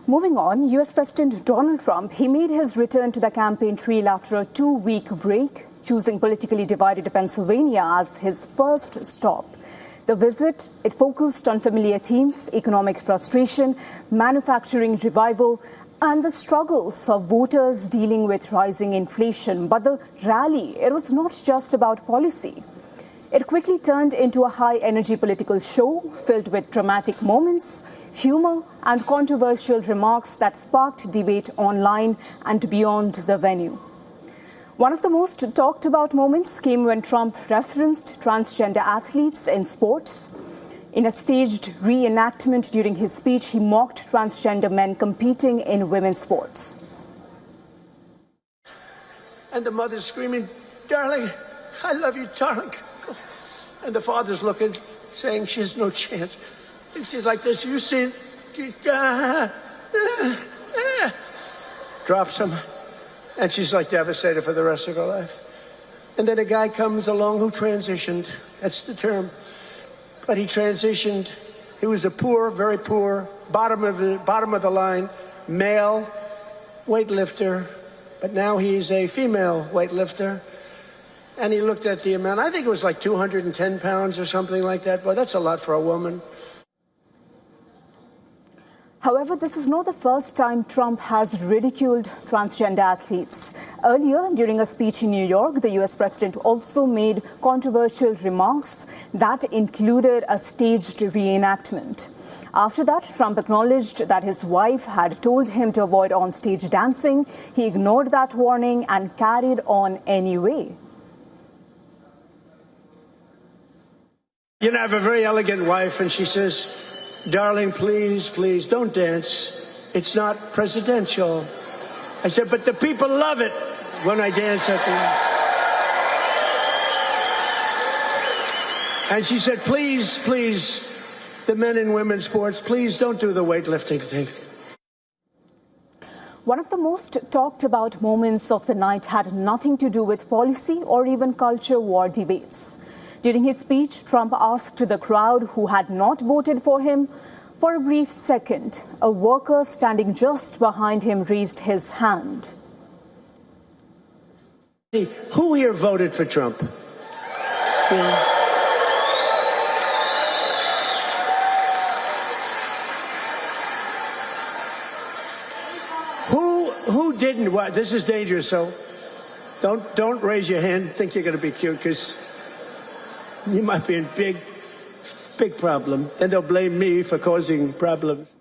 Moving on, US President Donald Trump, he made his return to the campaign trail after a 2-week break, choosing politically divided Pennsylvania as his first stop. The visit, it focused on familiar themes: economic frustration, manufacturing revival, and the struggles of voters dealing with rising inflation. But the rally, it was not just about policy. It quickly turned into a high-energy political show filled with dramatic moments, humor, and controversial remarks that sparked debate online and beyond the venue. One of the most talked about moments came when Trump referenced transgender athletes in sports. In a staged reenactment during his speech, he mocked transgender men competing in women's sports. And the mother's screaming, "Darling, I love you, darling." And the father's looking, saying she has no chance. And she's like this, "You see," drops him. And she's like devastated for the rest of her life. And then a guy comes along who transitioned. That's the term. But he transitioned. He was a poor, very poor, bottom of the line, male weightlifter. But now he's a female weightlifter. And he looked at the amount. I think it was like 210 pounds or something like that. Boy, that's a lot for a woman. However, this is not the first time Trump has ridiculed transgender athletes. Earlier, during a speech in New York, the US president also made controversial remarks that included a staged reenactment. After that, Trump acknowledged that his wife had told him to avoid on-stage dancing. He ignored that warning and carried on anyway. You know, I have a very elegant wife, and she says, "Darling, please, please, don't dance. It's not presidential." I said, "But the people love it when I dance at them." And she said, "Please, please, the men and women's sports, please don't do the weightlifting thing." One of the most talked about moments of the night had nothing to do with policy or even culture war debates. During his speech, Trump asked the crowd who had not voted for him. For a brief second, a worker standing just behind him raised his hand. Who here voted for Trump? Yeah. Who didn't? Well, this is dangerous, so don't raise your hand. Think you're going to be cute, because you might be in big problem. Then they'll blame me for causing problems.